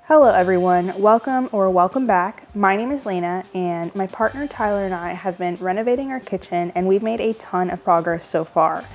Hello everyone, welcome back. My name is Lena and my partner Tyler and I have been renovating our kitchen and we've made a ton of progress so far.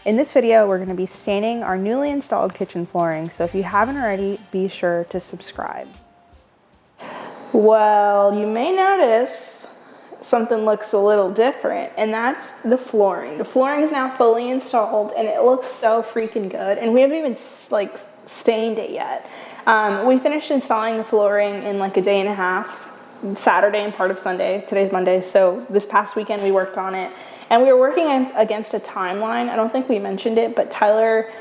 In this video, we're going to be staining our newly installed kitchen flooring, so if you haven't already, be sure to subscribe. Well, you may notice something looks a little different, and that's the flooring. The flooring is now fully installed and it looks so freaking good, and we haven't even stained it yet. We finished installing the flooring in like a day and a half, Saturday and part of Sunday. Today's Monday, so this past weekend we worked on it. And we were working against a timeline. I don't think we mentioned it, but Tyler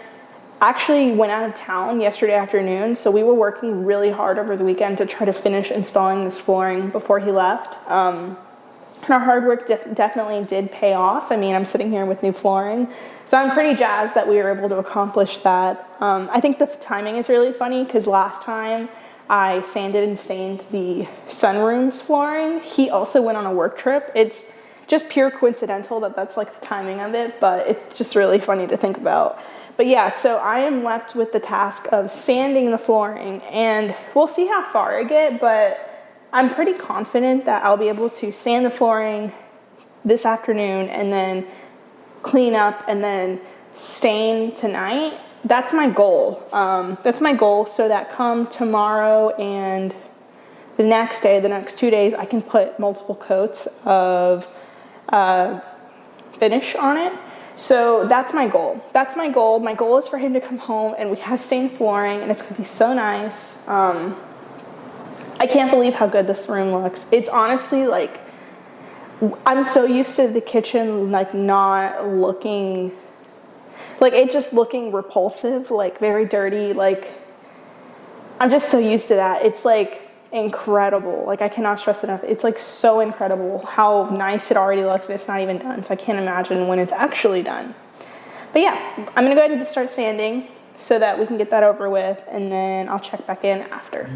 actually went out of town yesterday afternoon, so we were working really hard over the weekend to try to finish installing this flooring before he left. And our hard work definitely did pay off. I mean, I'm sitting here with new flooring, so I'm pretty jazzed that we were able to accomplish that. I think the timing is really funny because last time I sanded and stained the sunroom's flooring, he also went on a work trip. It's just pure coincidental that that's like the timing of it, but it's just really funny to think about. But yeah, so I am left with the task of sanding the flooring, and we'll see how far I get, but I'm pretty confident that I'll be able to sand the flooring this afternoon and then clean up and then stain tonight. That's my goal. So that come tomorrow and the next day, the next 2 days, I can put multiple coats of finish on it. So that's my goal. My goal is for him to come home and we have stained flooring, and it's gonna be so nice. I can't believe how good this room looks. It's honestly like, I'm so used to the kitchen like not looking, like it just looking repulsive, like very dirty. Like I'm just so used to that. It's like incredible. Like I cannot stress enough. It's like so incredible how nice it already looks, and it's not even done. So I can't imagine when it's actually done. But yeah, I'm gonna go ahead and start sanding so that we can get that over with, and then I'll check back in after.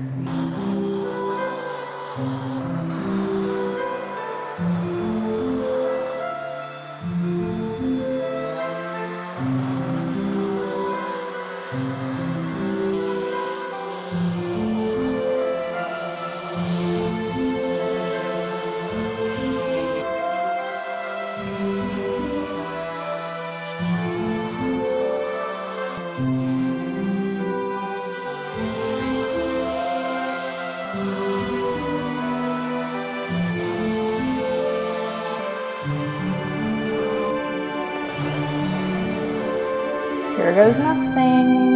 Here goes nothing.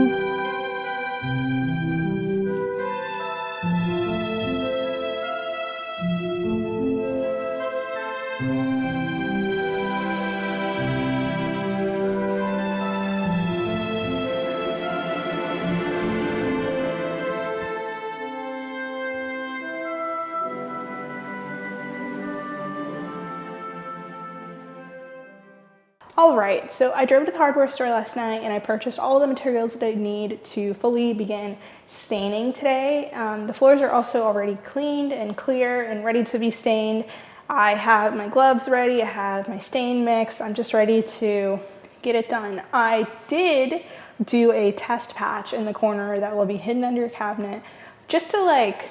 All right, so I drove to the hardware store last night and I purchased all the materials that I need to fully begin staining today. The floors are also already cleaned and clear and ready to be stained. I have my gloves ready, I have my stain mix, I'm just ready to get it done. I did do a test patch in the corner that will be hidden under your cabinet just to like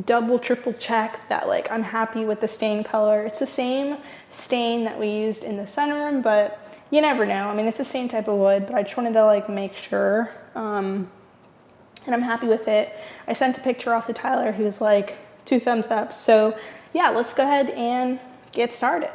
double, triple check that like I'm happy with the stain color. It's the same stain that we used in the sunroom, but you never know. I mean, it's the same type of wood, but I just wanted to like make sure, and I'm happy with it. I sent a picture off to Tyler. He was like 2 thumbs up. So yeah, let's go ahead and get started.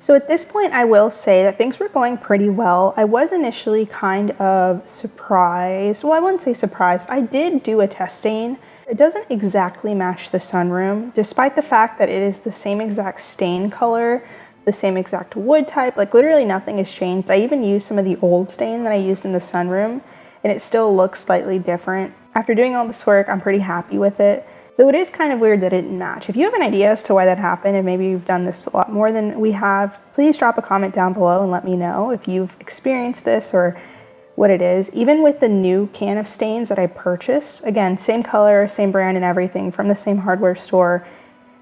So at this point, I will say that things were going pretty well. I was initially kind of surprised. Well, I wouldn't say surprised. I did do a test stain. It doesn't exactly match the sunroom, despite the fact that it is the same exact stain color, the same exact wood type, like literally nothing has changed. I even used some of the old stain that I used in the sunroom, and it still looks slightly different. After doing all this work, I'm pretty happy with it. Though it is kind of weird that it didn't match. If you have an idea as to why that happened, and maybe you've done this a lot more than we have, please drop a comment down below and let me know if you've experienced this or what it is. Even with the new can of stains that I purchased, again, same color, same brand and everything from the same hardware store,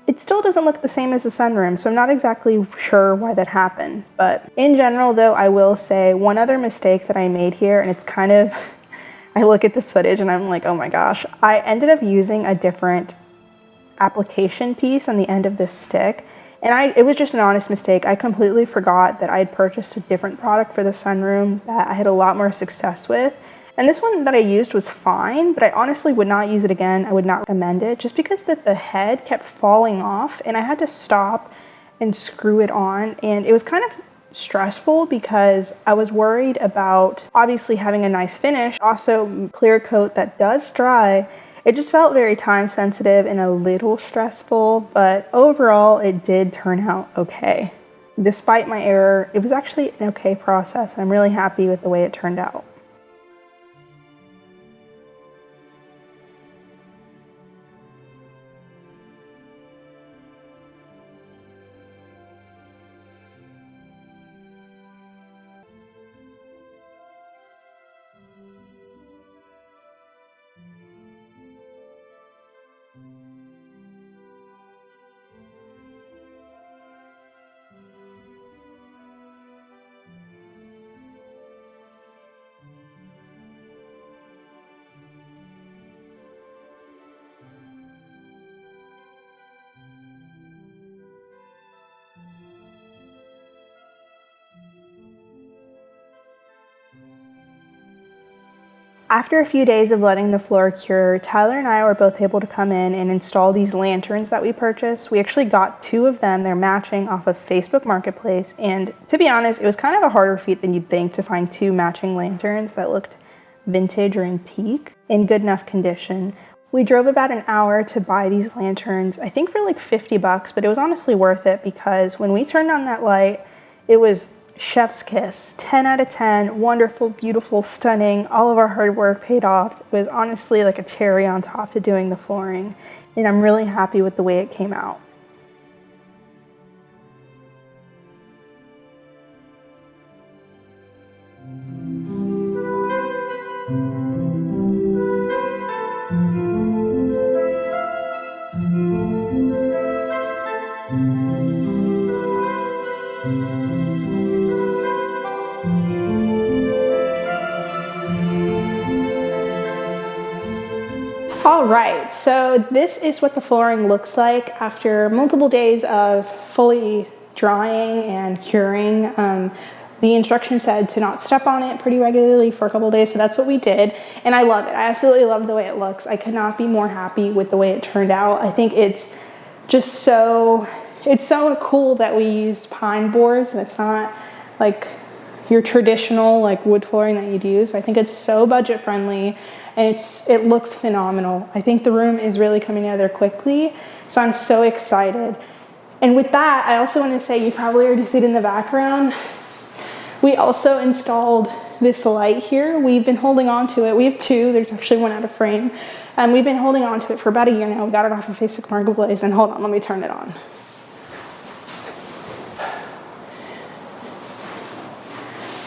it still doesn't look the same as the sunroom, so I'm not exactly sure why that happened. But in general though, I will say one other mistake that I made here, and it's kind of, I look at this footage and I'm like, oh my gosh. I ended up using a different application piece on the end of this stick. And it was just an honest mistake. I completely forgot that I had purchased a different product for the sunroom that I had a lot more success with. And this one that I used was fine, but I honestly would not use it again. I would not recommend it just because the head kept falling off and I had to stop and screw it on. And it was kind of stressful because I was worried about obviously having a nice finish, also clear coat that does dry. It just felt very time sensitive and a little stressful, but overall it did turn out okay. Despite my error, it was actually an okay process. I'm really happy with the way it turned out. After a few days of letting the floor cure, Tyler and I were both able to come in and install these lanterns that we purchased. We actually got 2 of them. They're matching off of Facebook Marketplace. And to be honest, it was kind of a harder feat than you'd think to find 2 matching lanterns that looked vintage or antique in good enough condition. We drove about an hour to buy these lanterns, I think for like 50 bucks, but it was honestly worth it because when we turned on that light, it was chef's kiss. 10 out of 10, wonderful, beautiful, stunning. All of our hard work paid off. It was honestly like a cherry on top to doing the flooring, and I'm really happy with the way it came out. All right, so this is what the flooring looks like after multiple days of fully drying and curing. The instructions said to not step on it pretty regularly for a couple of days, so that's what we did. And I love it. I absolutely love the way it looks. I could not be more happy with the way it turned out. I think it's just so cool that we used pine boards and it's not like your traditional like wood flooring that you'd use. I think it's so budget friendly and it looks phenomenal. I think the room is really coming together quickly, so I'm so excited. And with that, I also want to say, you probably already see it in the background, we also installed this light here. We've been holding on to it. We have 2, there's actually 1 out of frame. And we've been holding on to it for about a year now. We got it off of Facebook Marketplace, and hold on, let me turn it on.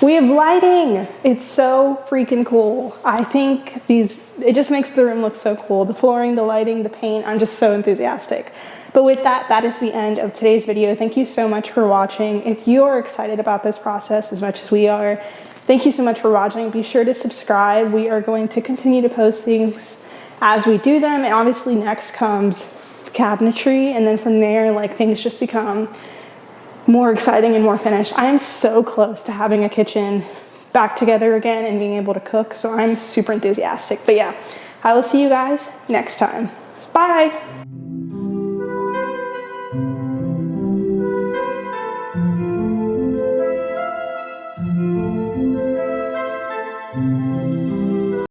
We have lighting. It's so freaking cool. I think it just makes the room look so cool. The flooring, the lighting, the paint, I'm just so enthusiastic. But with that, that is the end of today's video. Thank you so much for watching. If you are excited about this process as much as we are, thank you so much for watching. Be sure to subscribe. We are going to continue to post things as we do them. And obviously next comes cabinetry. And then from there, like, things just become more exciting and more finished. I am so close to having a kitchen back together again and being able to cook. So I'm super enthusiastic. But yeah, I will see you guys next time. Bye.